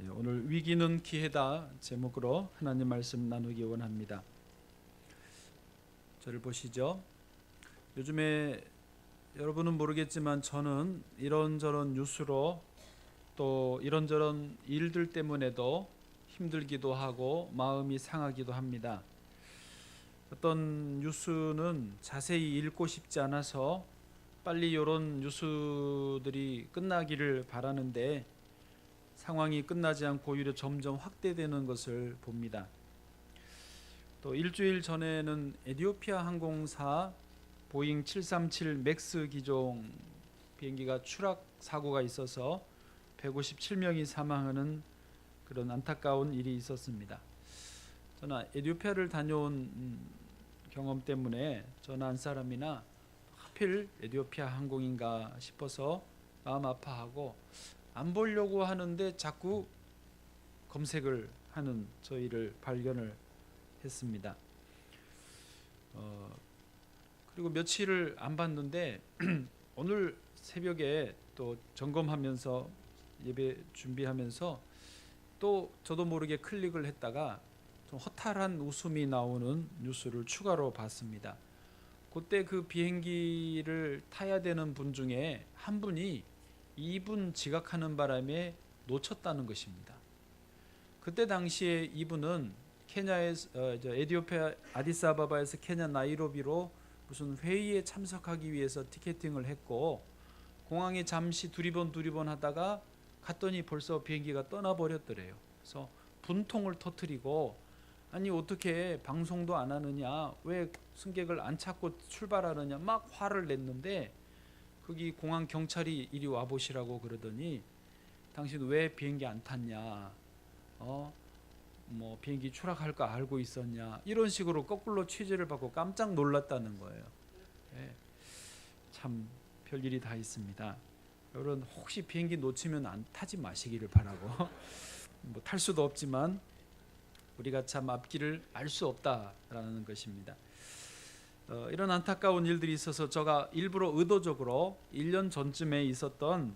오늘 위기는 기회다 제목으로 하나님 말씀 나누기 원합니다. 저를 보시죠. 요즘에 여러분은 모르겠지만 저는 이런저런 뉴스로 또 이런저런 일들 때문에도 힘들기도 하고 마음이 상하기도 합니다. 어떤 뉴스는 자세히 읽고 싶지 않아서 빨리 이런 뉴스들이 끝나기를 바라는데 상황이 끝나지 않고 오히려 점점 확대되는 것을 봅니다. 또 일주일 전에는 에티오피아 항공사 보잉 737 맥스 기종 비행기가 추락 사고가 있어서 157명이 사망하는 그런 안타까운 일이 있었습니다. 저는 에티오피아를 다녀온 경험 때문에 저는 한 사람이나 하필 에티오피아 항공인가 싶어서 마음 아파하고 안 보려고 하는데 자꾸 검색을 하는 저희를 발견을 했습니다. 그리고 며칠을 안 봤는데 오늘 새벽에 또 점검하면서 예배 준비하면서 또 저도 모르게 클릭을 했다가 좀 허탈한 웃음이 나오는 뉴스를 추가로 봤습니다. 그때 그 비행기를 타야 되는 분 중에 한 분이 2분 지각하는 바람에 놓쳤다는 것입니다. 그때 당시에 이분은 에티오피아 아디스아바바에서 케냐 나이로비로 무슨 회의에 참석하기 위해서 티켓팅을 했고 공항에 잠시 두리번 하다가 갔더니 벌써 비행기가 떠나버렸더래요. 그래서 분통을 터뜨리고 아니 어떻게 방송도 안 하느냐, 왜 승객을 안 찾고 출발하느냐 막 화를 냈는데 거기 공항 경찰이 이리 와 보시라고 그러더니 당신 왜 비행기 안 탔냐, 뭐 비행기 추락할 거 알고 있었냐, 이런 식으로 거꾸로 취재를 받고 깜짝 놀랐다는 거예요. 참 별일이 다 있습니다. 여러분 혹시 비행기 놓치면 안 타지 마시기를 바라고 뭐 탈 수도 없지만 우리가 참 앞길을 알 수 없다라는 것입니다. 이런 안타까운 일들이 있어서 제가 일부러 의도적으로 1년 전쯤에 있었던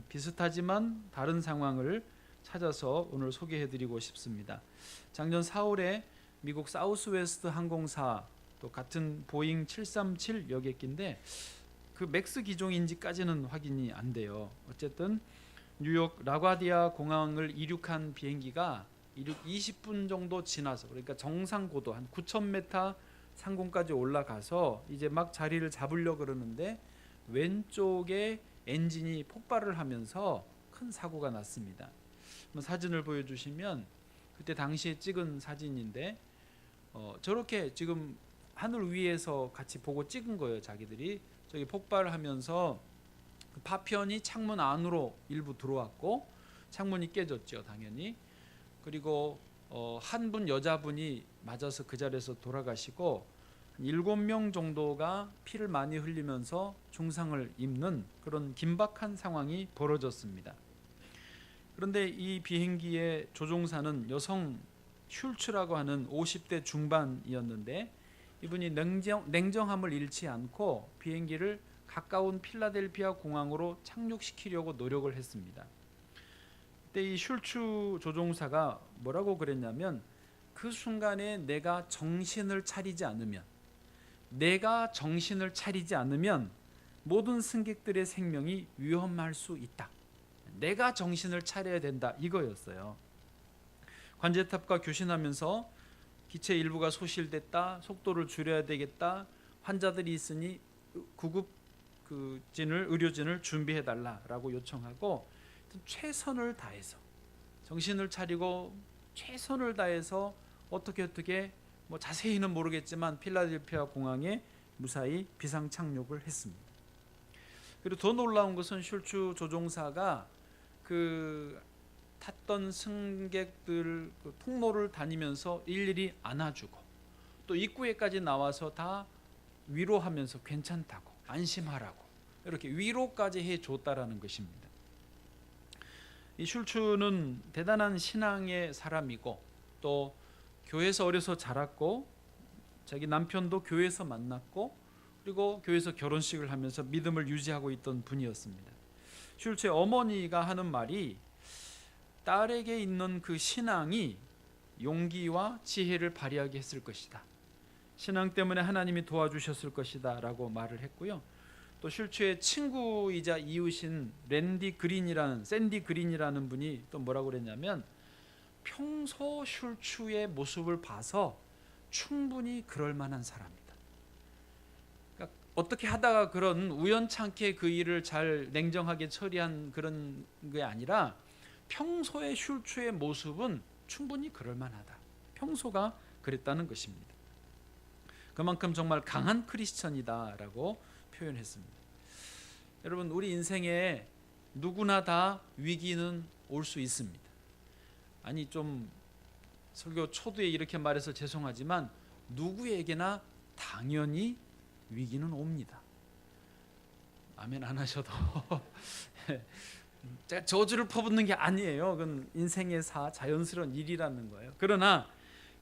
비슷하지만 다른 상황을 찾아서 오늘 소개해드리고 싶습니다. 작년 4월에 미국 사우스웨스트 항공사 또 같은 보잉 737 여객기인데 그 맥스 기종인지까지는 확인이 안 돼요. 어쨌든 뉴욕 라과디아 공항을 이륙한 비행기가 이륙 20분 정도 지나서, 그러니까 정상 고도 한 9,000m 상공까지 올라가서 이제 막 자리를 잡으려 그러는데 왼쪽에 엔진이 폭발을 하면서 큰 사고가 났습니다. 사진을 보여주시면 그때 당시에 찍은 사진인데 저렇게 지금 하늘 위에서 같이 보고 찍은 거예요. 자기들이 저기 폭발하면서 그 파편이 창문 안으로 일부 들어왔고 창문이 깨졌죠, 당연히. 그리고 한 분 여자분이 맞아서 그 자리에서 돌아가시고 7명 정도가 피를 많이 흘리면서 중상을 입는 그런 긴박한 상황이 벌어졌습니다. 그런데 이 비행기의 조종사는 여성 슐츠라고 하는 50대 중반이었는데 이분이 냉정함을 잃지 않고 비행기를 가까운 필라델피아 공항으로 착륙시키려고 노력을 했습니다. 그때 이 슐츠 조종사가 뭐라고 그랬냐면 그 순간에 내가 정신을 차리지 않으면 모든 승객들의 생명이 위험할 수 있다. 내가 정신을 차려야 된다, 이거였어요. 관제탑과 교신하면서 기체 일부가 소실됐다, 속도를 줄여야 되겠다, 환자들이 있으니 구급 의료진을 준비해 달라라고 요청하고 최선을 다해서 정신을 차리고 최선을 다해서 어떻게 뭐 자세히는 모르겠지만 필라델피아 공항에 무사히 비상 착륙을 했습니다. 그리고 더 놀라운 것은 슐츠 조종사가 그 탔던 승객들 통로를 다니면서 일일이 안아주고 또 입구에까지 나와서 다 위로하면서 괜찮다고, 안심하라고 이렇게 위로까지 해줬다라는 것입니다. 이 슐츠는 대단한 신앙의 사람이고 또 교회에서 어려서 자랐고 자기 남편도 교회에서 만났고 그리고 교회에서 결혼식을 하면서 믿음을 유지하고 있던 분이었습니다. 슐츠의 어머니가 하는 말이 딸에게 있는 그 신앙이 용기와 지혜를 발휘하게 했을 것이다. 신앙 때문에 하나님이 도와주셨을 것이다 라고 말을 했고요. 또 슐츠의 친구이자 이웃인 샌디 그린이라는 분이 또 뭐라고 그랬냐면, 평소 슐츠의 모습을 봐서 충분히 그럴 만한 사람이다. 그러니까 어떻게 하다가 그런 우연찮게 그 일을 잘 냉정하게 처리한 그런 게 아니라, 평소의 슐츠의 모습은 충분히 그럴 만하다. 평소가 그랬다는 것입니다. 그만큼 정말 강한 크리스천이다라고 표현했습니다. 여러분, 우리 인생에 누구나 다 위기는 올 수 있습니다. 아니, 좀 설교 초두에 이렇게 말해서 죄송하지만 누구에게나 당연히 위기는 옵니다. 아멘 안 하셔도 제가 저주를 퍼붓는 게 아니에요. 그건 인생의 자연스러운 일이라는 거예요. 그러나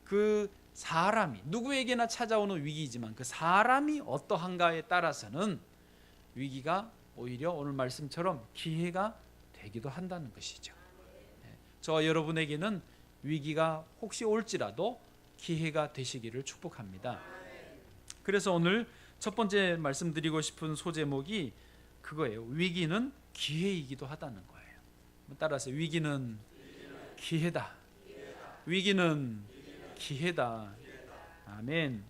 그 사람이, 누구에게나 찾아오는 위기이지만 그 사람이 어떠한가에 따라서는 위기가 오히려 오늘 말씀처럼 기회가 되기도 한다는 것이죠. 저와 여러분에게는 위기가 혹시 올지라도 기회가 되시기를 축복합니다. 그래서 오늘 첫 번째 말씀드리고 싶은 소제목이 그거예요. 위기는 기회이기도 하다는 거예요. 따라서 위기는 기회다. 위기는 기회다. 아멘.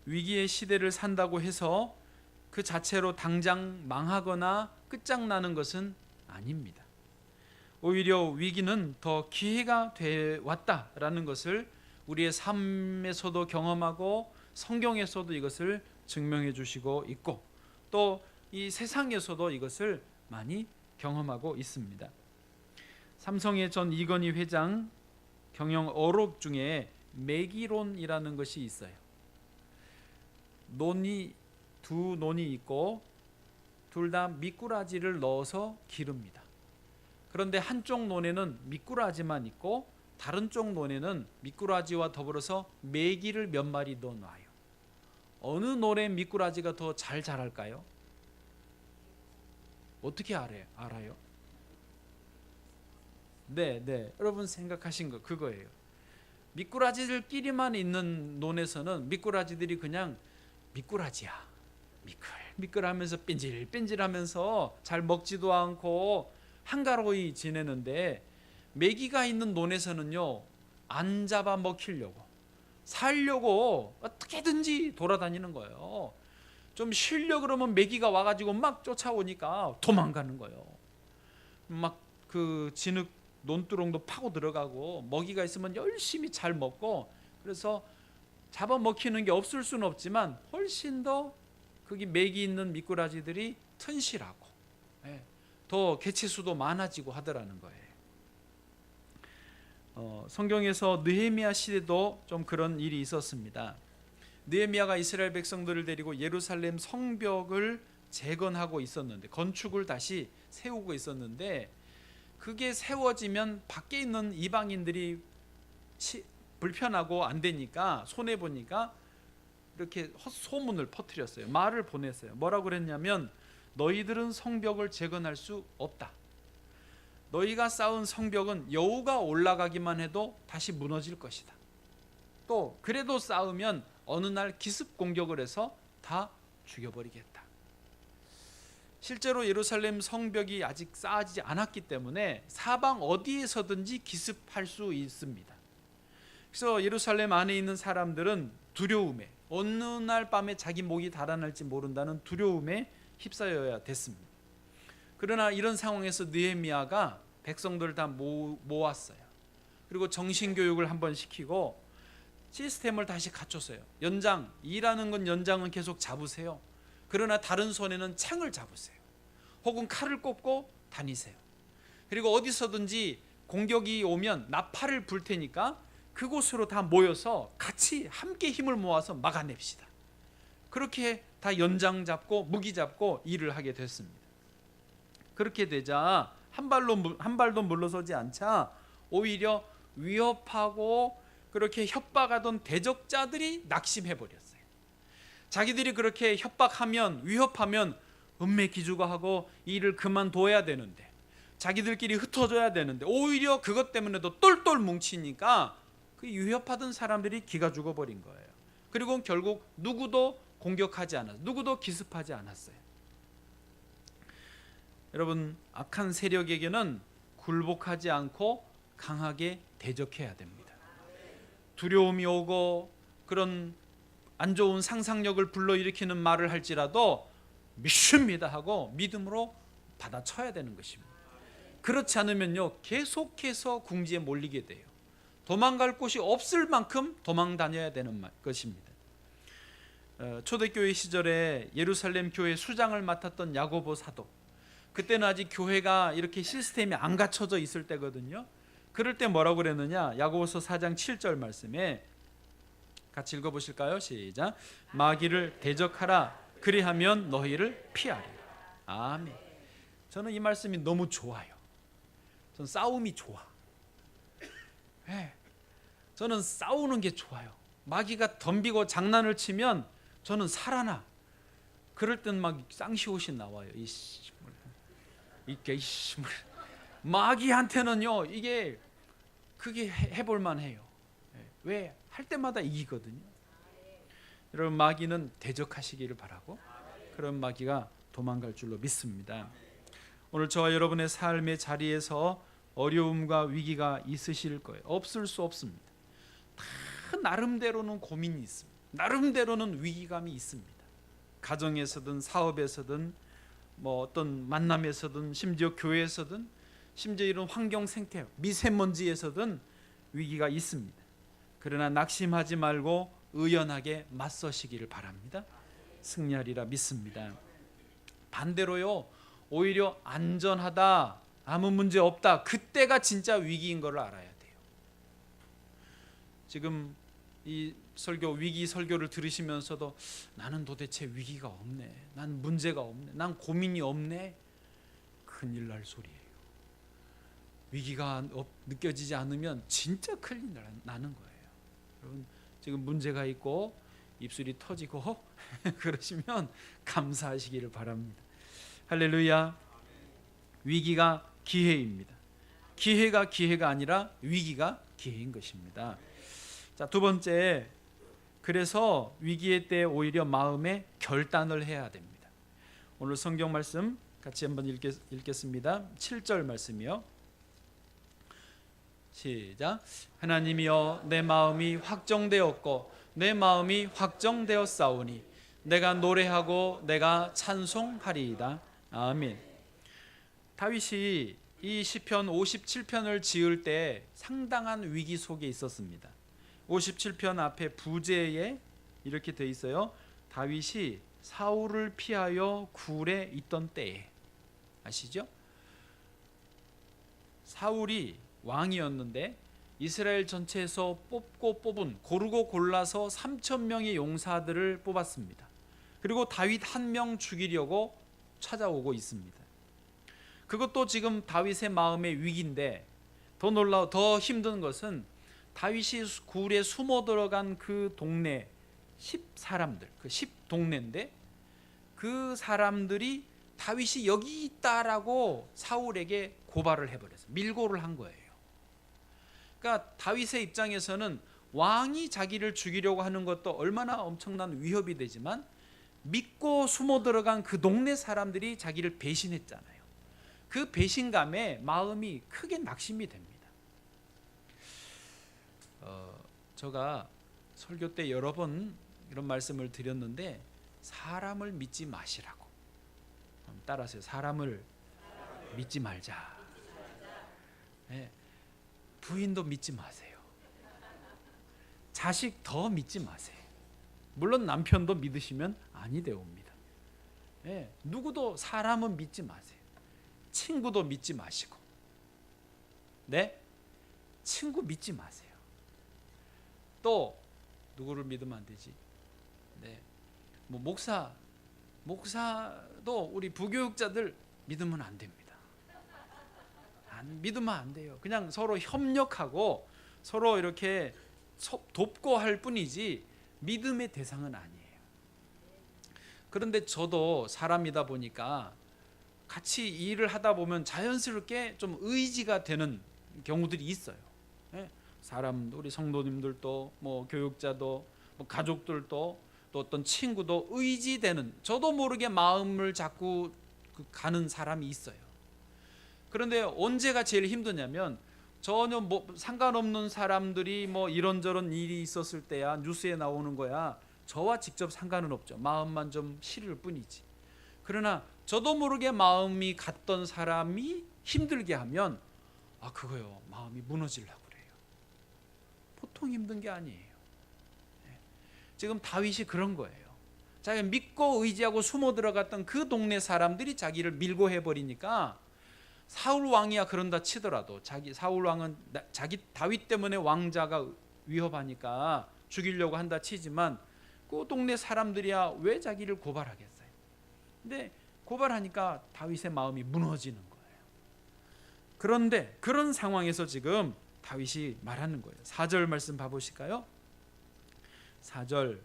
위기의 시대를 산다고 해서 그 자체로 당장 망하거나 끝장나는 것은 아닙니다. 오히려 위기는 더 기회가 돼 왔다라는 것을 우리의 삶에서도 경험하고 성경에서도 이것을 증명해 주시고 있고, 또 이 세상에서도 이것을 많이 경험하고 있습니다. 삼성의 전 이건희 회장 경영 어록 중에 매기론이라는 것이 있어요. 두 논이 있고 둘 다 미꾸라지를 넣어서 기릅니다. 그런데 한쪽 논에는 미꾸라지만 있고 다른 쪽 논에는 미꾸라지와 더불어서 메기를 몇 마리 넣어놔요. 어느 논에 미꾸라지가 더 잘 자랄까요? 어떻게 알아요? 네, 여러분 생각하신 거 그거예요. 미꾸라지들끼리만 있는 논에서는 미꾸라지들이 그냥 미꾸라지야, 미끌미끌하면서 뺀질뺀질하면서 잘 먹지도 않고 한가로이 지내는데, 메기가 있는 논에서는요, 안 잡아 먹히려고, 살려고 어떻게든지 돌아다니는 거예요. 좀 쉬려 그러면 메기가 와가지고 막 쫓아오니까 도망가는 거예요. 막 그 진흙 논두렁도 파고 들어가고, 먹이가 있으면 열심히 잘 먹고, 그래서 잡아 먹히는 게 없을 수는 없지만 훨씬 더 거기 메기 있는 미꾸라지들이 튼실하고 더 개체수도 많아지고 하더라는 거예요. 성경에서 느헤미야 시대도 좀 그런 일이 있었습니다. 느헤미야가 이스라엘 백성들을 데리고 예루살렘 성벽을 재건하고 있었는데, 건축을 다시 세우고 있었는데, 그게 세워지면 밖에 있는 이방인들이 불편하고 안 되니까, 손해 보니까 이렇게 소문을 퍼뜨렸어요. 말을 보냈어요. 뭐라고 그랬냐면, 너희들은 성벽을 재건할 수 없다. 너희가 쌓은 성벽은 여우가 올라가기만 해도 다시 무너질 것이다. 또 그래도 쌓으면 어느 날 기습 공격을 해서 다 죽여버리겠다. 실제로 예루살렘 성벽이 아직 쌓아지지 않았기 때문에 사방 어디에서든지 기습할 수 있습니다. 그래서 예루살렘 안에 있는 사람들은 두려움에, 어느 날 밤에 자기 목이 달아날지 모른다는 두려움에 휩싸여야 됐습니다. 그러나 이런 상황에서 느헤미야가 백성들을 다 모았어요. 그리고 정신교육을 한번 시키고 시스템을 다시 갖췄어요. 일하는 건 연장은 계속 잡으세요. 그러나 다른 손에는 창을 잡으세요. 혹은 칼을 꽂고 다니세요. 그리고 어디서든지 공격이 오면 나팔을 불 테니까 그곳으로 다 모여서 같이 함께 힘을 모아서 막아냅시다. 그렇게 다 연장 잡고 무기 잡고 일을 하게 됐습니다. 그렇게 되자 한 발도 물러서지 않자 오히려 위협하고 그렇게 협박하던 대적자들이 낙심해버렸어요. 자기들이 그렇게 협박하면, 위협하면 은매 기주가 하고 일을 그만둬야 되는데, 자기들끼리 흩어져야 되는데 오히려 그것 때문에도 똘똘 뭉치니까 그 위협하던 사람들이 기가 죽어버린 거예요. 그리고 결국 누구도 공격하지 않았어요. 누구도 기습하지 않았어요. 여러분, 악한 세력에게는 굴복하지 않고 강하게 대적해야 됩니다. 두려움이 오고 그런 안 좋은 상상력을 불러일으키는 말을 할지라도 믿습니다 하고 믿음으로 받아쳐야 되는 것입니다. 그렇지 않으면요, 계속해서 궁지에 몰리게 돼요. 도망갈 곳이 없을 만큼 도망 다녀야 되는 것입니다. 초대교회 시절에 예루살렘 교회 수장을 맡았던 야고보 사도, 그때는 아직 교회가 이렇게 시스템이 안 갖춰져 있을 때거든요. 그럴 때 뭐라고 그랬느냐? 야고보서 4장 7절 말씀에 같이 읽어보실까요? 시작. 마귀를 대적하라. 그리하면 너희를 피하리라. 아멘. 저는 이 말씀이 너무 좋아요. 저는 싸움이 좋아. 네. 저는 싸우는 게 좋아요. 마귀가 덤비고 장난을 치면 저는 살아나. 그럴 땐 막 쌍시옷이 나와요. 이게 마귀한테는요, 이게 그게 해볼 만해요. 왜? 할 때마다 이기거든요. 여러분, 마귀는 대적하시기를 바라고, 그런 마귀가 도망갈 줄로 믿습니다. 오늘 저와 여러분의 삶의 자리에서 어려움과 위기가 있으실 거예요. 없을 수 없습니다. 다 나름대로는 고민이 있습니다. 나름대로는 위기감이 있습니다. 가정에서든 사업에서든 뭐 어떤 만남에서든 심지어 교회에서든 심지어 이런 환경 생태 미세먼지에서든 위기가 있습니다. 그러나 낙심하지 말고 의연하게 맞서시기를 바랍니다. 승리하리라 믿습니다. 반대로요, 오히려 안전하다, 아무 문제 없다, 그때가 진짜 위기인 걸 알아야 돼요. 지금 이 설교, 위기 설교를 들으시면서도 나는 도대체 위기가 없네, 난 문제가 없네, 난 고민이 없네, 큰일 날 소리예요. 위기가 느껴지지 않으면 진짜 큰일 나는 거예요. 여러분, 지금 문제가 있고 입술이 터지고 그러시면 감사하시기를 바랍니다. 할렐루야. 위기가 기회입니다. 기회가 아니라 위기가 기회인 것입니다. 자, 두 번째, 그래서 위기의 때 오히려 마음의 결단을 해야 됩니다. 오늘 성경 말씀 같이 한번 읽겠습니다. 7절 말씀이요. 시작. 하나님이여, 내 마음이 확정되었고 내 마음이 확정되었사오니 내가 노래하고 내가 찬송하리이다. 아멘. 다윗이 이 시편 57편을 지을 때 상당한 위기 속에 있었습니다. 57편 앞에 부제에 이렇게 돼 있어요. 다윗이 사울을 피하여 굴에 있던 때에. 아시죠? 사울이 왕이었는데 이스라엘 전체에서 고르고 골라서 3,000명의 용사들을 뽑았습니다. 그리고 다윗 한 명 죽이려고 찾아오고 있습니다. 그것도 지금 다윗의 마음의 위기인데, 더 힘든 것은 다윗이 굴에 숨어 들어간 그 동네 10사람들, 그 10동네인데 그 사람들이 다윗이 여기 있다라고 사울에게 고발을 해버렸어요. 밀고를 한 거예요. 그러니까 다윗의 입장에서는 왕이 자기를 죽이려고 하는 것도 얼마나 엄청난 위협이 되지만 믿고 숨어 들어간 그 동네 사람들이 자기를 배신했잖아요. 그 배신감에 마음이 크게 낙심이 됩니다. 제가 설교 때 여러 번 이런 말씀을 드렸는데, 사람을 믿지 마시라고. 따라하세요. 사람을 믿지 말자. 네. 부인도 믿지 마세요. 자식 더 믿지 마세요. 물론 남편도 믿으시면 아니 되옵니다. 네. 누구도 사람은 믿지 마세요. 친구도 믿지 마시고. 네? 친구 믿지 마세요. 또 누구를 믿으면 안 되지? 네. 뭐 목사도 우리 부교육자들 믿으면 안 됩니다. 믿으면 안 돼요. 그냥 서로 협력하고 서로 이렇게 돕고 할 뿐이지 믿음의 대상은 아니에요. 그런데 저도 사람이다 보니까 같이 일을 하다 보면 자연스럽게 좀 의지가 되는 경우들이 있어요. 예? 사람, 우리 성도님들도 뭐 교육자도 뭐 가족들도 또 어떤 친구도 의지되는, 저도 모르게 마음을 자꾸 가는 사람이 있어요. 그런데 언제가 제일 힘드냐면 전혀 뭐 상관없는 사람들이 뭐 이런저런 일이 있었을 때야 뉴스에 나오는 거야. 저와 직접 상관은 없죠. 마음만 좀 시릴 뿐이지. 그러나 저도 모르게 마음이 갔던 사람이 힘들게 하면 그거요, 마음이 무너지려고 그래요. 보통 힘든 게 아니에요. 지금 다윗이 그런 거예요. 자기가 믿고 의지하고 숨어 들어갔던 그 동네 사람들이 자기를 밀고 해버리니까, 사울 왕이야 그런다 치더라도 사울 왕은 자기 다윗 때문에 왕자가 위협하니까 죽이려고 한다 치지만 그 동네 사람들이야 왜 자기를 고발하겠어요. 근데 고발하니까 다윗의 마음이 무너지는 거예요. 그런데 그런 상황에서 지금 다윗이 말하는 거예요. 4절 말씀 봐보실까요? 4절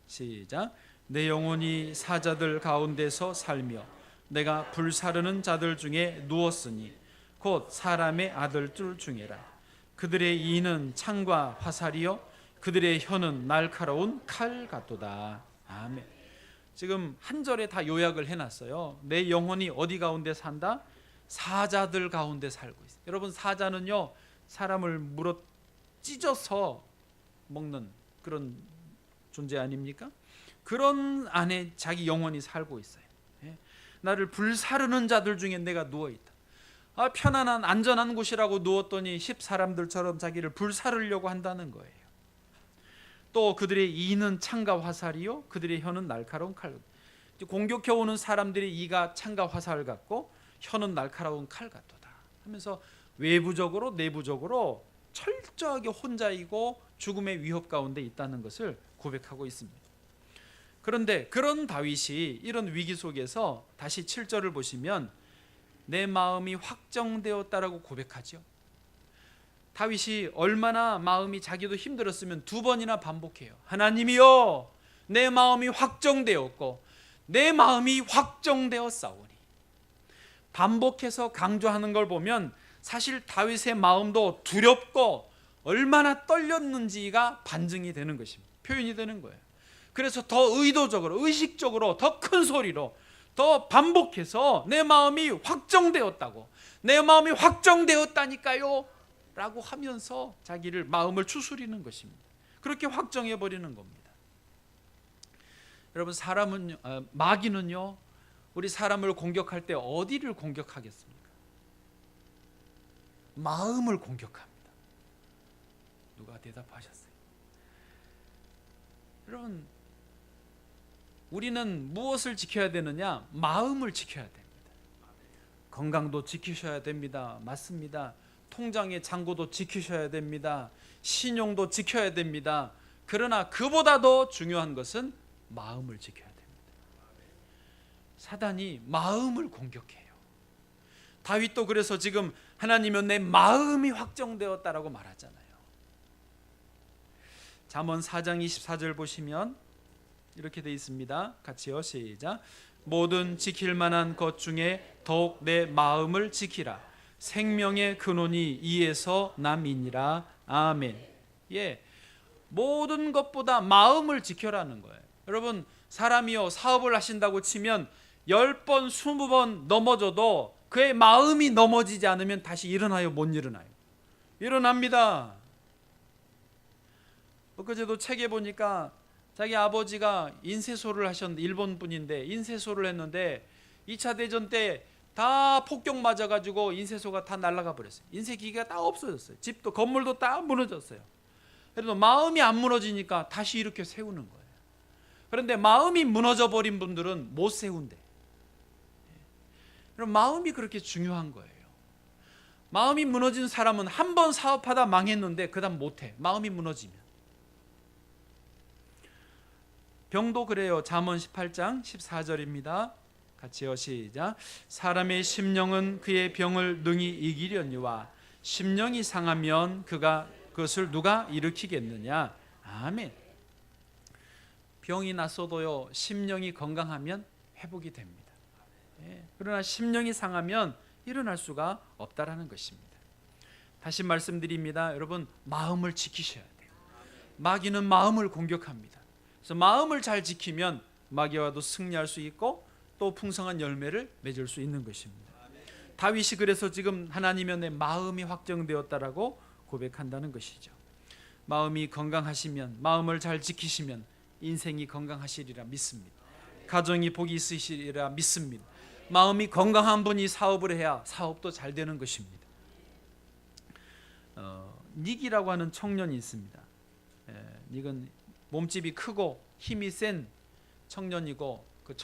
시작. 내 영혼이 사자들 가운데서 살며 내가 불사르는 자들 중에 누웠으니 곧 사람의 아들들 중에라. 그들의 이는 창과 화살이요 그들의 혀는 날카로운 칼 같도다. 아멘. 지금 한 절에 다 요약을 해놨어요. 내 영혼이 어디 가운데 산다? 사자들 가운데 살고 있어요. 여러분, 사자는요 사람을 물어 찢어서 먹는 그런 존재 아닙니까? 그런 안에 자기 영혼이 살고 있어요. 나를 불사르는 자들 중에 내가 누워있다. 편안한 안전한 곳이라고 누웠더니 10사람들처럼 자기를 불사르려고 한다는 거예요. 또 그들의 이는 창과 화살이요 그들의 혀는 날카로운 칼. 공격해오는 사람들의 이가 창과 화살 같고 혀는 날카로운 칼 같도다 하면서 외부적으로 내부적으로 철저하게 혼자이고 죽음의 위협 가운데 있다는 것을 고백하고 있습니다. 그런데 그런 다윗이 이런 위기 속에서 다시 7절을 보시면 내 마음이 확정되었다라고 고백하죠. 다윗이 얼마나 마음이 자기도 힘들었으면 2번이나 반복해요. 하나님이여, 내 마음이 확정되었고 내 마음이 확정되었사오니. 반복해서 강조하는 걸 보면 사실 다윗의 마음도 두렵고 얼마나 떨렸는지가 반증이 되는 것입니다. 표현이 되는 거예요. 그래서 더 의도적으로, 의식적으로, 더 큰 소리로, 더 반복해서 내 마음이 확정되었다고, 내 마음이 확정되었다니까요 라고 하면서 자기를 마음을 추스리는 것입니다. 그렇게 확정해 버리는 겁니다. 여러분, 마귀는요 우리 사람을 공격할 때 어디를 공격하겠습니까? 마음을 공격합니다. 누가 대답하셨어요? 여러분, 우리는 무엇을 지켜야 되느냐? 마음을 지켜야 됩니다. 건강도 지키셔야 됩니다. 맞습니다. 통장의 잔고도 지키셔야 됩니다. 신용도 지켜야 됩니다. 그러나 그보다도 중요한 것은 마음을 지켜야 됩니다. 사단이 마음을 공격해요. 다윗도 그래서 지금 하나님은 내 마음이 확정되었다라고 말하잖아요. 잠언 4장 24절 보시면 이렇게 되어 있습니다. 같이요, 시작. 모든 지킬 만한 것 중에 더욱 내 마음을 지키라. 생명의 근원이 이에서 남이니라. 아멘. 예, 모든 것보다 마음을 지켜라는 거예요. 여러분, 사람이요 사업을 하신다고 치면 10번 20번 넘어져도 그의 마음이 넘어지지 않으면 다시 일어나요? 못 일어나요? 일어납니다. 엊그제도 책에 보니까 자기 아버지가 인쇄소를 하셨는데, 일본 분인데 인쇄소를 했는데 2차 대전 때 다 폭격 맞아가지고 인쇄소가 다 날아가 버렸어요. 인쇄기계가 다 없어졌어요. 집도 건물도 다 무너졌어요. 그래도 마음이 안 무너지니까 다시 이렇게 세우는 거예요. 그런데 마음이 무너져 버린 분들은 못 세운대. 그럼 마음이 그렇게 중요한 거예요. 마음이 무너진 사람은 한 번 사업하다 망했는데 그 다음 못해. 마음이 무너지면. 병도 그래요. 잠언 18장 14절입니다. 같이요, 시작. 사람의 심령은 그의 병을 능히 이기려니와 심령이 상하면 그것을 누가 일으키겠느냐. 아멘. 병이 났어도요 심령이 건강하면 회복이 됩니다. 그러나 심령이 상하면 일어날 수가 없다라는 것입니다. 다시 말씀드립니다. 여러분, 마음을 지키셔야 돼요. 마귀는 마음을 공격합니다. 그래서 마음을 잘 지키면 마귀와도 승리할 수 있고 또 풍성한 열매를 맺을 수 있는 것입니다. 다윗이 그래서 지금 하나님의 내 마음이 확정되었다라고 고백한다는 것이죠. 마음이 건강하시면, 마음을 잘 지키시면 인생이 건강하시리라 믿습니다. 가정이 복이 있으시리라 믿습니다. 마음이 건강한 분이 사업을 해야 사업도 잘 되는 것입니다. 닉이라고 하는 청년이 있습니다. 닉은 몸집이 크고 힘이 센 청년이고 그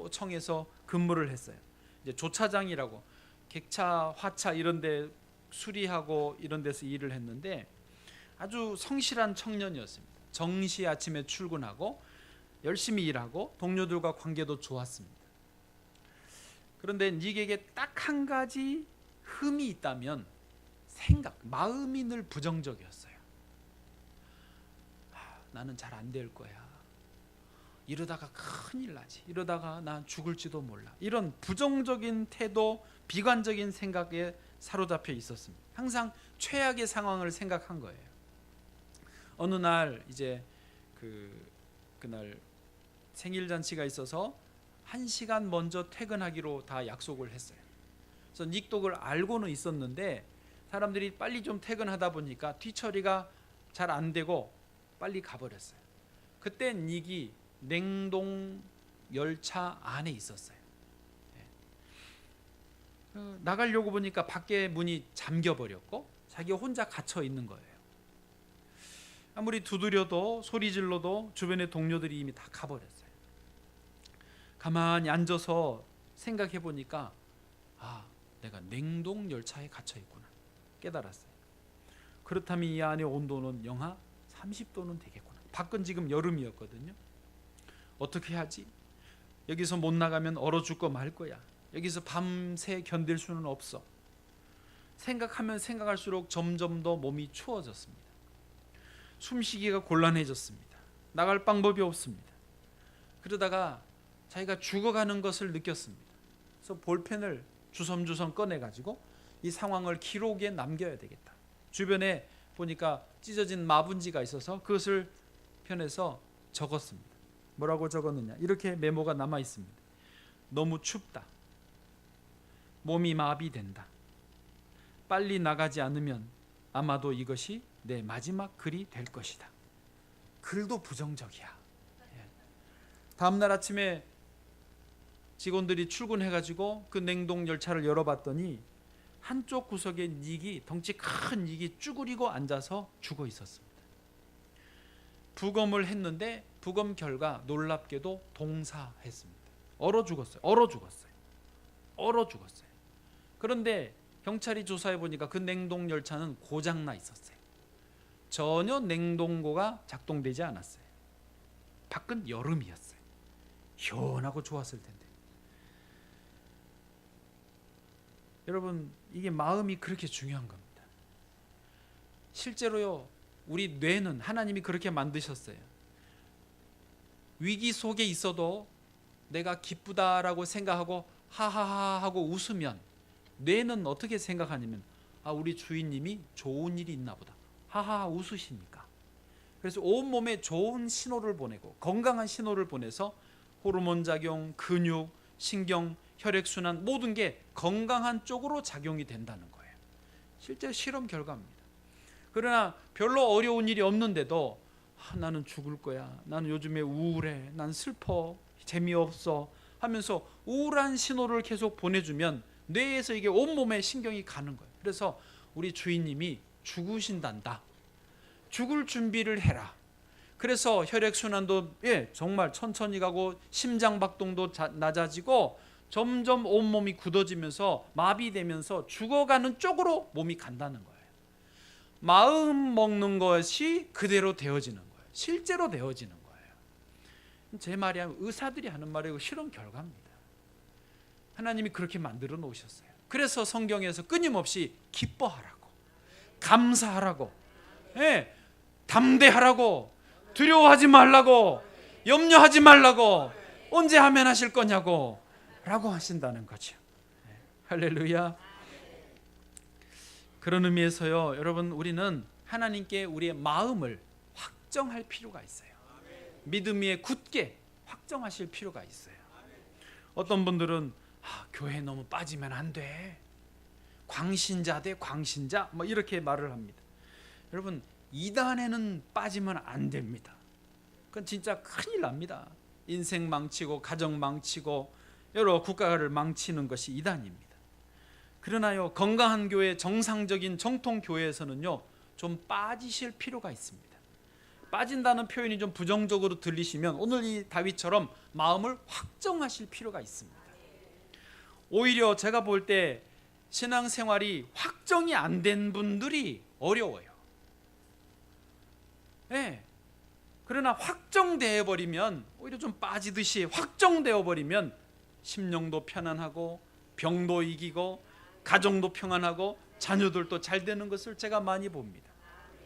철도청에서 근무를 했어요. 이제 조차장이라고 객차, 화차 이런 데 수리하고 이런 데서 일을 했는데 아주 성실한 청년이었습니다. 정시 아침에 출근하고 열심히 일하고 동료들과 관계도 좋았습니다. 그런데 닉에게 딱 한 가지 흠이 있다면 생각, 마음이 늘 부정적이었어요. 나는 잘 안 될 거야. 이러다가 큰일 나지. 이러다가 난 죽을지도 몰라. 이런 부정적인 태도, 비관적인 생각에 사로잡혀 있었습니다. 항상 최악의 상황을 생각한 거예요. 어느 날 이제 그날 생일 잔치가 있어서 1시간 먼저 퇴근하기로 다 약속을 했어요. 그래서 닉도 그걸 알고는 있었는데 사람들이 빨리 좀 퇴근하다 보니까 뒤처리가 잘 안 되고 빨리 가버렸어요. 그때 닉이 냉동 열차 안에 있었어요. 나가려고 보니까 밖에 문이 잠겨버렸고 자기가 혼자 갇혀 있는 거예요. 아무리 두드려도 소리 질러도 주변의 동료들이 이미 다 가버렸어요. 가만히 앉아서 생각해 보니까 내가 냉동 열차에 갇혀 있구나 깨달았어요. 그렇다면 이 안의 온도는 영하 30도는 되겠구나. 밖은 지금 여름이었거든요. 어떻게 하지? 여기서 못 나가면 얼어 죽고 말 거야. 여기서 밤새 견딜 수는 없어. 생각하면 생각할수록 점점 더 몸이 추워졌습니다. 숨쉬기가 곤란해졌습니다. 나갈 방법이 없습니다. 그러다가 자기가 죽어가는 것을 느꼈습니다. 그래서 볼펜을 주섬주섬 꺼내가지고 이 상황을 기록에 남겨야 되겠다. 주변에 보니까 찢어진 마분지가 있어서 그것을 펴내서 적었습니다. 뭐라고 적었느냐? 이렇게 메모가 남아 있습니다. 너무 춥다. 몸이 마비된다. 빨리 나가지 않으면 아마도 이것이 내 마지막 글이 될 것이다. 글도 부정적이야. 다음 날 아침에 직원들이 출근해가지고 그 냉동 열차를 열어봤더니 한쪽 구석에 닉이, 덩치 큰 닉이 쭈그리고 앉아서 죽어 있었습니다. 부검을 했는데 부검 결과 놀랍게도 동사했습니다. 얼어 죽었어요. 그런데 경찰이 조사해 보니까 그 냉동 열차는 고장나 있었어요. 전혀 냉동고가 작동되지 않았어요. 밖은 여름이었어요. 시원하고 좋았을 텐데. 여러분, 이게 마음이 그렇게 중요한 겁니다. 실제로요, 우리 뇌는 하나님이 그렇게 만드셨어요. 위기 속에 있어도 내가 기쁘다라고 생각하고 하하하 하고 웃으면 뇌는 어떻게 생각하냐면 우리 주인님이 좋은 일이 있나 보다. 하하 웃으시니까. 그래서 온몸에 좋은 신호를 보내고 건강한 신호를 보내서 호르몬 작용, 근육, 신경, 혈액순환 모든 게 건강한 쪽으로 작용이 된다는 거예요. 실제 실험 결과입니다. 그러나 별로 어려운 일이 없는데도 나는 죽을 거야. 나는 요즘에 우울해. 난 슬퍼. 재미없어. 하면서 우울한 신호를 계속 보내주면 뇌에서 이게 온몸에 신경이 가는 거예요. 그래서 우리 주인님이 죽으신단다. 죽을 준비를 해라. 그래서 혈액순환도 정말 천천히 가고 심장박동도 낮아지고 점점 온몸이 굳어지면서 마비되면서 죽어가는 쪽으로 몸이 간다는 거예요. 마음 먹는 것이 그대로 되어지는 거예요. 실제로 되어지는 거예요. 제 말이 아니라 의사들이 하는 말이고 실험 결과입니다. 하나님이 그렇게 만들어 놓으셨어요. 그래서 성경에서 끊임없이 기뻐하라고, 감사하라고, 담대하라고, 두려워하지 말라고, 염려하지 말라고, 언제 하면 하실 거냐고, 라고 하신다는 거죠. 할렐루야. 그런 의미에서요, 여러분, 우리는 하나님께 우리의 마음을 확정할 필요가 있어요. 믿음 위에 굳게 확정하실 필요가 있어요. 어떤 분들은 교회 너무 빠지면 안 돼, 광신자 대 광신자, 뭐 이렇게 말을 합니다. 여러분, 이단에는 빠지면 안 됩니다. 그건 진짜 큰일 납니다. 인생 망치고 가정 망치고 여러 국가를 망치는 것이 이단입니다. 그러나요, 건강한 교회, 정상적인 정통 교회에서는요, 좀 빠지실 필요가 있습니다. 빠진다는 표현이 좀 부정적으로 들리시면 오늘 이 다윗처럼 마음을 확정하실 필요가 있습니다. 오히려 제가 볼 때 신앙생활이 확정이 안 된 분들이 어려워요. 네. 그러나 확정되어 버리면, 오히려 좀 빠지듯이 확정되어 버리면 심령도 편안하고 병도 이기고 가정도 평안하고 자녀들도 잘 되는 것을 제가 많이 봅니다.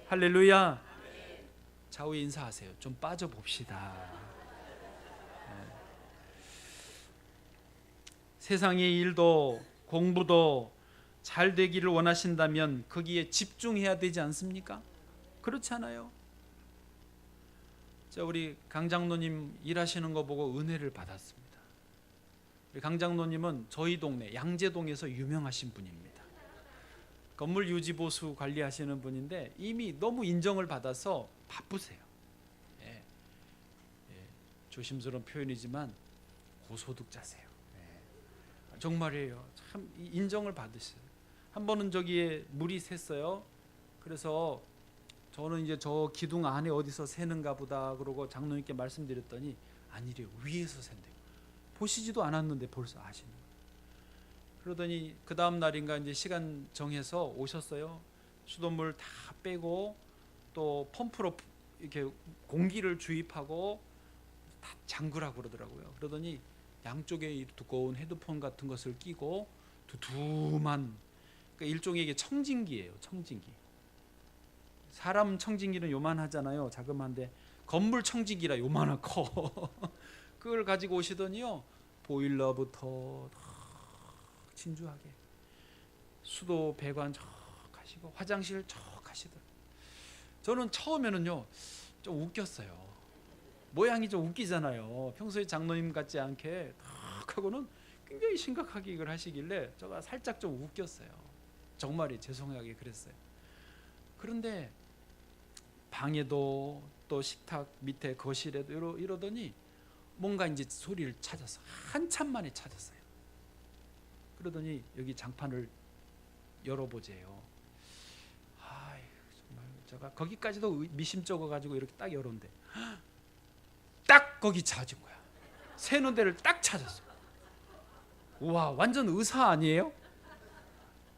할렐루야. 좌우에 인사하세요. 좀 빠져봅시다. 세상의 일도 공부도 잘 되기를 원하신다면 거기에 집중해야 되지 않습니까? 그렇지 않아요? 우리 강 장로님 일하시는 거 보고 은혜를 받았습니다. 우리 강 장로님은 저희 동네 양재동에서 유명하신 분입니다. 건물 유지 보수 관리하시는 분인데 이미 너무 인정을 받아서 바쁘세요. 예. 조심스러운 표현이지만 고소득자세요. 정말이에요. 참 인정을 받으셔요. 한 번은 저기에 물이 샜어요. 그래서 저는 이제 저 기둥 안에 어디서 새는가 보다 그러고 장로님께 말씀드렸더니 아니래요. 위에서 샌대요. 보시지도 않았는데 벌써 아시는 거예요. 그러더니 그 다음 날인가 이제 시간 정해서 오셨어요. 수돗물 다 빼고 또 펌프로 이렇게 공기를 주입하고 다 잠그라고 그러더라고요. 그러더니 양쪽에 두꺼운 헤드폰 같은 것을 끼고 두툼한, 그러니까 일종의 청진기예요. 청진기. 사람 청진기는 요만하잖아요. 자그마한데 건물 청진기라 요만한 커. 그걸 가지고 오시더니요, 보일러부터 진주하게 수도 배관 척 하시고 화장실 척 하시더라고요. 저는 처음에는요 좀 웃겼어요. 모양이 좀 웃기잖아요. 평소에 장로님 같지 않게 탁 하고는 굉장히 심각하게 이걸 하시길래 제가 살짝 좀 웃겼어요. 정말이 죄송하게 그랬어요. 그런데 방에도 또 식탁 밑에 거실에도 이러더니 뭔가 이제 소리를 찾았어. 한참 만에 찾았어요. 그러더니 여기 장판을 열어보재요. 정말 제가 거기까지도 미심쩍어 가지고 이렇게 딱 열었는데 딱 거기 찾은 거야. 새는 데를 딱 찾았어. 우와, 완전 의사 아니에요?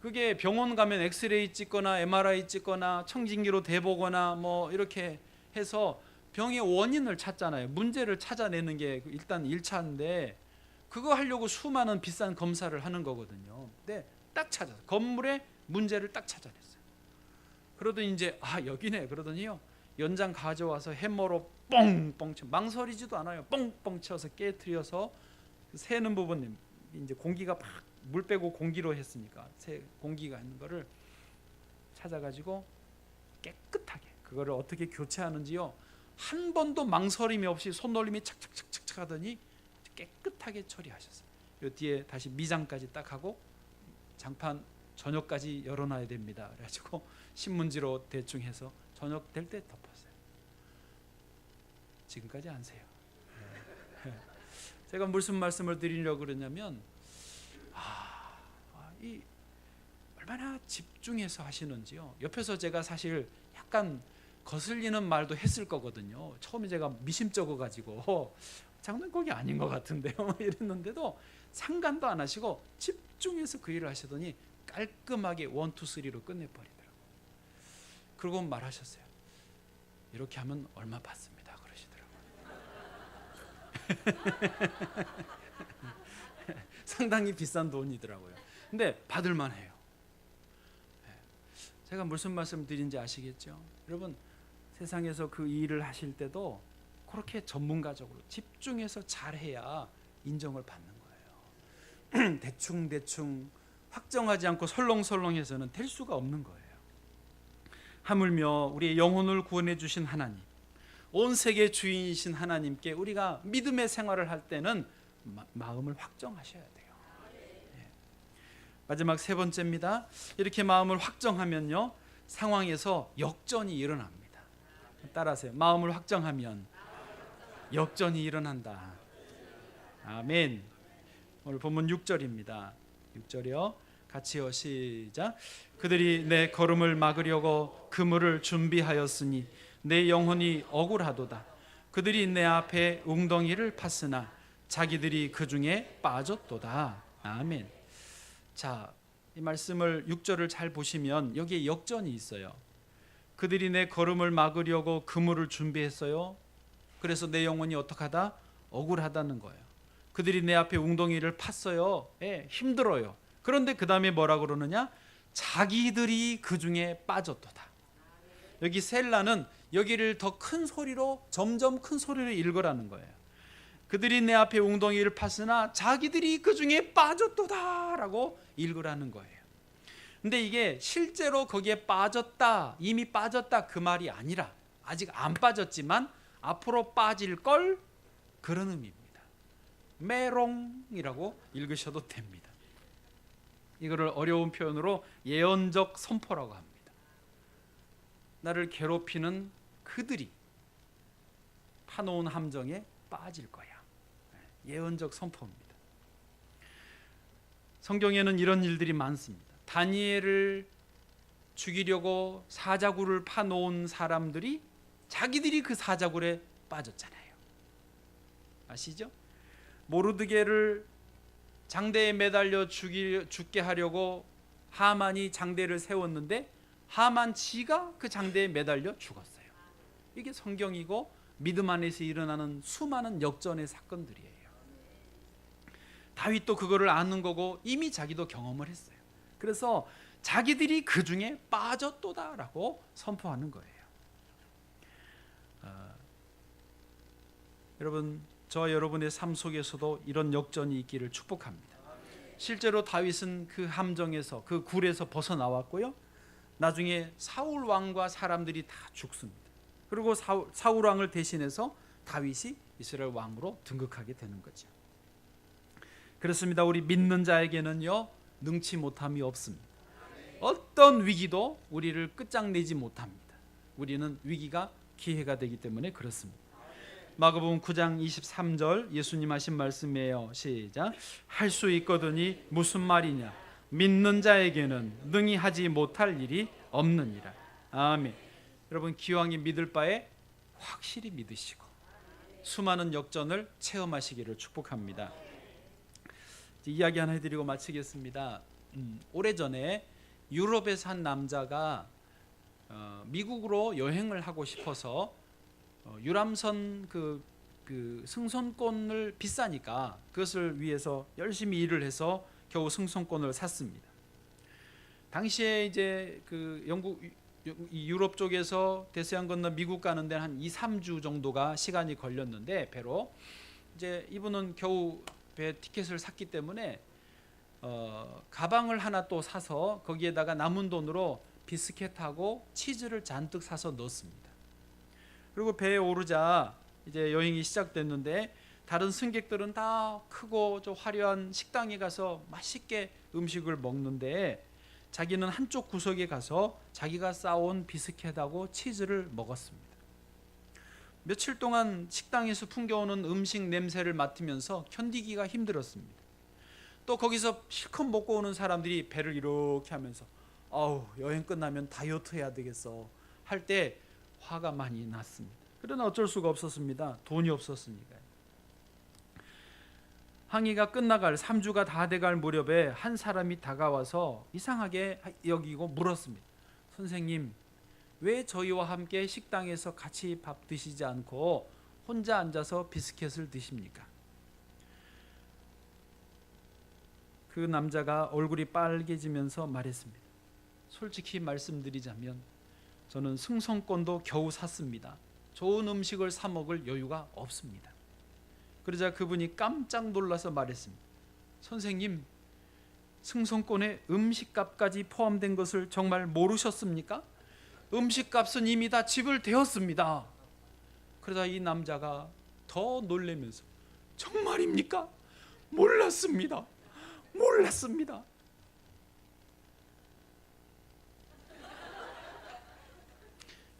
그게 병원 가면 엑스레이 찍거나 MRI 찍거나 청진기로 대보거나 뭐 이렇게 해서 병의 원인을 찾잖아요. 문제를 찾아내는 게 일단 1차인데 그거 하려고 수많은 비싼 검사를 하는 거거든요. 근데 딱 찾아서 건물의 문제를 딱 찾아냈어요. 그러더니 이제 여기네 그러더니요, 연장 가져와서 해머로 뻥뻥 쳐, 망설이지도 않아요. 뻥뻥 쳐서 깨트려서 새는 부분, 이제 공기가 막 물 빼고 공기로 했으니까 새 공기가 있는 거를 찾아가지고 깨끗하게 그거를 어떻게 교체하는지요, 한 번도 망설임이 없이 손놀림이 착착착착 하더니 깨끗하게 처리하셨어요. 요 뒤에 다시 미장까지 딱 하고 장판 저녁까지 열어놔야 됩니다. 그래가지고 신문지로 대충 해서 저녁 될 때 덮었어요. 지금까지 안 새요. 제가 무슨 말씀을 드리려고 그러냐면 이 얼마나 집중해서 하시는지요. 옆에서 제가 사실 약간 거슬리는 말도 했을 거거든요. 처음에 제가 미심쩍어 가지고 장난 거기 아닌 것 같은데요 이랬는데도 상관도 안 하시고 집중해서 그 일을 하시더니 깔끔하게 1, 2, 3로 끝내버리더라고요. 그리고 말하셨어요. 이렇게 하면 얼마 받습니다 그러시더라고요. 상당히 비싼 돈이더라고요. 근데 받을만 해요. 제가 무슨 말씀 드린지 아시겠죠? 여러분, 세상에서 그 일을 하실 때도 그렇게 전문가적으로 집중해서 잘해야 인정을 받는 거예요. 대충 확정하지 않고 설렁설렁해서는 될 수가 없는 거예요. 하물며 우리의 영혼을 구원해 주신 하나님, 온 세계 주인이신 하나님께 우리가 믿음의 생활을 할 때는 마음을 확정하셔야 돼요. 마지막 세 번째입니다. 이렇게 마음을 확정하면요, 상황에서 역전이 일어납니다. 따라하세요. 마음을 확정하면 역전이 일어난다. 아멘. 오늘 본문 6절입니다. 6절이요. 같이요. 시작. 그들이 내 걸음을 막으려고 그물을 준비하였으니 내 영혼이 억울하도다. 그들이 내 앞에 웅덩이를 팠으나 자기들이 그 중에 빠졌도다. 아멘. 자, 이 말씀을 6절을 잘 보시면 여기에 역전이 있어요. 그들이 내 걸음을 막으려고 그물을 준비했어요. 그래서 내 영혼이 어떡하다? 억울하다는 거예요. 그들이 내 앞에 웅덩이를 팠어요. 힘들어요. 그런데 그 다음에 뭐라 그러느냐? 자기들이 그 중에 빠졌도다. 여기 셀라는 여기를 더 큰 소리로, 점점 큰 소리로 읽으라는 거예요. 그들이 내 앞에 웅덩이를 팠으나 자기들이 그 중에 빠졌도다 라고 읽으라는 거예요. 근데 이게 실제로 거기에 빠졌다, 이미 빠졌다 그 말이 아니라, 아직 안 빠졌지만 앞으로 빠질 걸, 그런 의미입니다. 메롱이라고 읽으셔도 됩니다. 이거를 어려운 표현으로 예언적 선포라고 합니다. 나를 괴롭히는 그들이 파놓은 함정에 빠질 거야. 예언적 선포입니다. 성경에는 이런 일들이 많습니다. 다니엘을 죽이려고 사자굴을 파놓은 사람들이 자기들이 그 사자굴에 빠졌잖아요. 아시죠? 모르드게를 장대에 매달려 죽게 하려고 하만이 장대를 세웠는데 하만 지가 그 장대에 매달려 죽었어요. 이게 성경이고 믿음 안에서 일어나는 수많은 역전의 사건들이에요. 다윗도 그거를 아는 거고 이미 자기도 경험을 했어요. 그래서 자기들이 그 중에 빠졌도다라고 선포하는 거예요. 여러분, 저와 여러분의 삶 속에서도 이런 역전이 있기를 축복합니다. 실제로 다윗은 그 함정에서, 그 굴에서 벗어나왔고요, 나중에 사울 왕과 사람들이 다 죽습니다. 그리고 사울 왕을 대신해서 다윗이 이스라엘 왕으로 등극하게 되는 거죠. 그렇습니다. 우리 믿는 자에게는요, 능치 못함이 없습니다. 어떤 위기도 우리를 끝장내지 못합니다. 우리는 위기가 기회가 되기 때문에 그렇습니다. 마가복음 9장 23절 예수님 하신 말씀이에요. 시작. 할 수 있거든이 무슨 말이냐? 믿는 자에게는 능히 하지 못할 일이 없느니라. 아멘. 여러분, 기왕이 믿을 바에 확실히 믿으시고 수많은 역전을 체험하시기를 축복합니다. 이야기 하나 해드리고 마치겠습니다. 오래전에 유럽에서 한 남자가 미국으로 여행을 하고 싶어서 유람선 그 승선권을 비싸니까 그것을 위해서 열심히 일을 해서 겨우 승선권을 샀습니다. 당시에 이제 그 유럽 쪽에서 대서양 건너 미국 가는 데는 한 2-3주 정도가 시간이 걸렸는데, 배로 이제 이분은 겨우 배 티켓을 샀기 때문에 가방을 하나 또 사서 거기에다가 남은 돈으로 비스켓하고 치즈를 잔뜩 사서 넣었습니다. 그리고 배에 오르자 이제 여행이 시작됐는데, 다른 승객들은 다 크고 좀 화려한 식당에 가서 맛있게 음식을 먹는데 자기는 한쪽 구석에 가서 자기가 싸온 비스켓하고 치즈를 먹었습니다. 며칠 동안 식당에서 풍겨오는 음식 냄새를 맡으면서 견디기가 힘들었습니다. 또 거기서 실컷 먹고 오는 사람들이 배를 이렇게 하면서 아우, 여행 끝나면 다이어트 해야 되겠어 할 때 화가 많이 났습니다. 그러나 어쩔 수가 없었습니다. 돈이 없었으니까요. 항해가 끝나갈 3주가 다 돼갈 무렵에 한 사람이 다가와서 이상하게 여기고 물었습니다. 선생님, 왜 저희와 함께 식당에서 같이 밥 드시지 않고 혼자 앉아서 비스켓을 드십니까? 그 남자가 얼굴이 빨개지면서 말했습니다. 솔직히 말씀드리자면 저는 승선권도 겨우 샀습니다. 좋은 음식을 사 먹을 여유가 없습니다. 그러자 그분이 깜짝 놀라서 말했습니다. 선생님, 승선권에 음식값까지 포함된 것을 정말 모르셨습니까? 음식값은 이미 다 지불되었습니다. 그러자 이 남자가 더 놀라면서 정말입니까? 몰랐습니다. 몰랐습니다.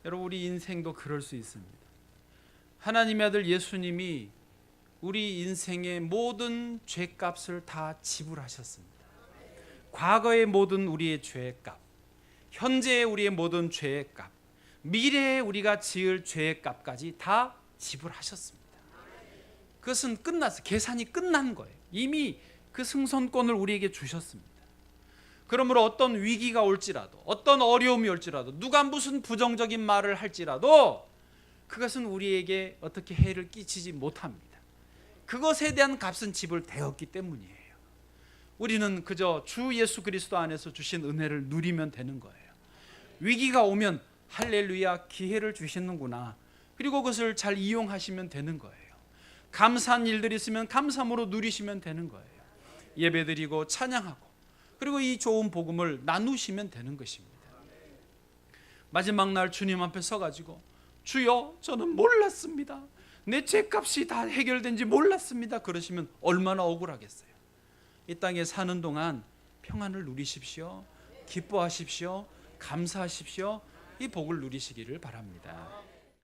여러분, 우리 인생도 그럴 수 있습니다. 하나님의 아들 예수님이 우리 인생의 모든 죄값을 다 지불하셨습니다. 과거의 모든 우리의 죄의 값, 현재의 우리의 모든 죄의 값, 미래에 우리가 지을 죄의 값까지 다 지불하셨습니다. 그것은 끝났어요. 계산이 끝난 거예요. 이미 그 승선권을 우리에게 주셨습니다. 그러므로 어떤 위기가 올지라도, 어떤 어려움이 올지라도, 누가 무슨 부정적인 말을 할지라도 그것은 우리에게 어떻게 해를 끼치지 못합니다. 그것에 대한 값은 지불되었기 때문이에요. 우리는 그저 주 예수 그리스도 안에서 주신 은혜를 누리면 되는 거예요. 위기가 오면 할렐루야, 기회를 주시는구나. 그리고 그것을 잘 이용하시면 되는 거예요. 감사한 일들이 있으면 감사함으로 누리시면 되는 거예요. 예배드리고 찬양하고, 그리고 이 좋은 복음을 나누시면 되는 것입니다. 마지막 날 주님 앞에 서가지고 주여, 저는 몰랐습니다. 내 죄값이 다 해결된지 몰랐습니다. 그러시면 얼마나 억울하겠어요. 이 땅에 사는 동안 평안을 누리십시오. 기뻐하십시오. 감사하십시오. 이 복을 누리시기를 바랍니다.